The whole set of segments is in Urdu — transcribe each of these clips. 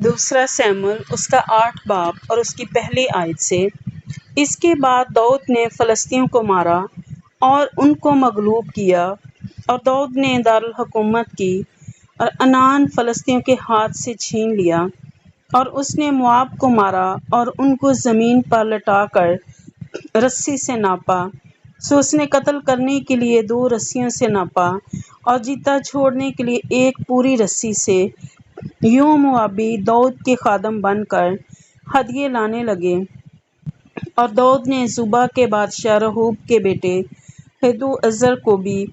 دوسرا سیموئیل اس کا 8 باب اور اس کی پہلی آیت سے۔ اس کے بعد داؤد نے فلسطینیوں کو مارا اور ان کو مغلوب کیا، اور داؤد نے دارالحکومت کی اور عنان فلسطینیوں کے ہاتھ سے چھین لیا، اور اس نے مواب کو مارا اور ان کو زمین پر لٹا کر رسی سے ناپا۔ سو اس نے قتل کرنے کے لیے 2 رسیوں سے ناپا اور جیتا چھوڑنے کے لیے 1 پوری رسی سے۔ یوں موابی داؤد کے خادم بن کر ہدیے لانے لگے، اور داؤد نے زوبا کے بادشاہ رہوب کے بیٹے ہدوعزر کو بھی،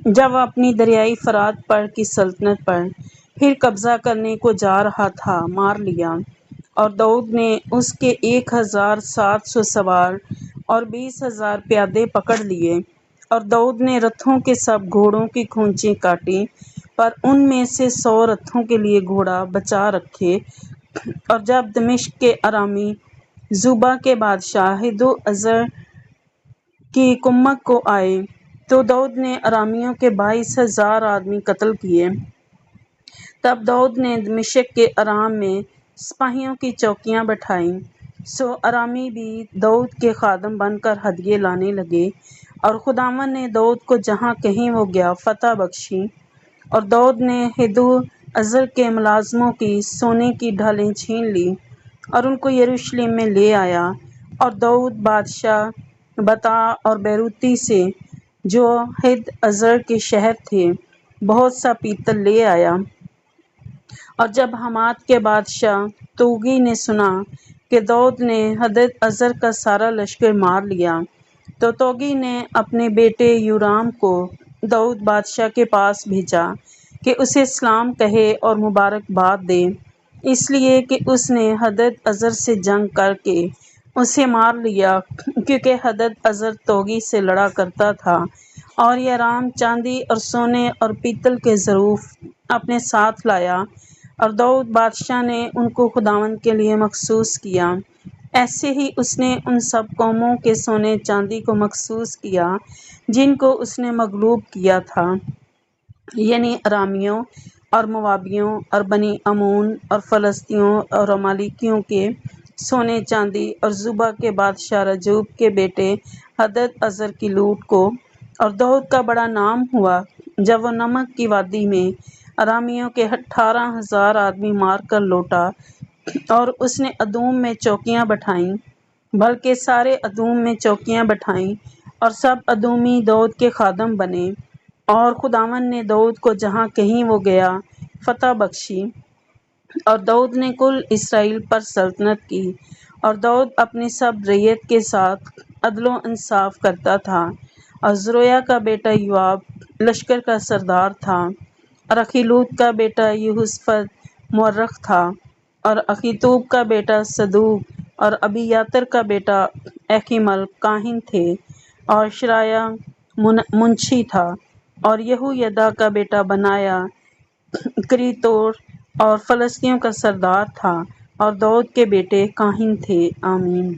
جب وہ اپنی دریائے فرات پر کی سلطنت پر پھر قبضہ کرنے کو جا رہا تھا، مار لیا، اور داؤد نے اس کے 1700 سوار اور 20,000 پیادے پکڑ لیے، اور داؤد نے رتھوں کے سب گھوڑوں کی کھونچیں کاٹی، پر ان میں سے 100 رتھوں کے لیے گھوڑا بچا رکھے۔ اور جب دمشق کے ارامی زوبا کے بادشاہ ہدوعزر کی کمک کو آئے تو داؤد نے ارامیوں کے 22,000 آدمی قتل کیے۔ تب داؤد نے دمشق کے ارام میں سپاہیوں کی چوکیاں بٹھائیں، سو ارامی بھی داؤد کے خادم بن کر ہدیے لانے لگے، اور خداوند نے داؤد کو جہاں کہیں وہ گیا فتح بخشی۔ اور داؤد نے ہدوعزر کے ملازموں کی سونے کی ڈھالیں چھین لی اور ان کو یروشلم میں لے آیا، اور داؤد بادشاہ بطا اور بیروتی سے، جو ہدوعزر کے شہر تھے، بہت سا پیتل لے آیا۔ اور جب حمات کے بادشاہ توغی نے سنا کہ داؤد نے ہدوعزر کا سارا لشکر مار لیا، تو توغی نے اپنے بیٹے یورام کو داؤد بادشاہ کے پاس بھیجا کہ اسے سلام کہے اور مبارکباد دے، اس لیے کہ اس نے ہدوعزر سے جنگ کر کے اسے مار لیا، کیونکہ ہدوعزر توغی سے لڑا کرتا تھا، اور یورام چاندی اور سونے اور پیتل کے ظروف اپنے ساتھ لایا، اور داؤد بادشاہ نے ان کو خداوند کے لیے مخصوص کیا۔ ایسے ہی اس نے ان سب قوموں کے سونے چاندی کو مخصوص کیا جن کو اس نے مغلوب کیا تھا، یعنی ارامیوں اور موابیوں اور بنی عمون اور فلسطینیوں اور عمالیکیوں کے سونے چاندی، اور زوبا کے بادشاہ رجوب کے بیٹے ہدوعزر کی لوٹ کو۔ اور داؤد کا بڑا نام ہوا جب وہ نمک کی وادی میں ارامیوں کے 18,000 آدمی مار کر لوٹا، اور اس نے ادوم میں چوکیاں بٹھائیں، بلکہ سارے ادوم میں چوکیاں بٹھائیں، اور سب ادومی داؤد کے خادم بنے، اور خداوند نے داؤد کو جہاں کہیں وہ گیا فتح بخشی۔ اور داؤد نے کل اسرائیل پر سلطنت کی، اور داؤد اپنی سب رعیت کے ساتھ عدل و انصاف کرتا تھا۔ اور زرویا کا بیٹا یوآب لشکر کا سردار تھا، اور اخیلود کا بیٹا یہوشافط مورخ تھا، اور اخیتوب کا بیٹا صدوق اور ابیاتر کا بیٹا اہیمل کاہن تھے، اور شرایہ منشی تھا، اور یہویدہ کا بیٹا بنایا کریتور اور فلسطینیوں کا سردار تھا، اور داؤد کے بیٹے کاہن تھے۔ آمین۔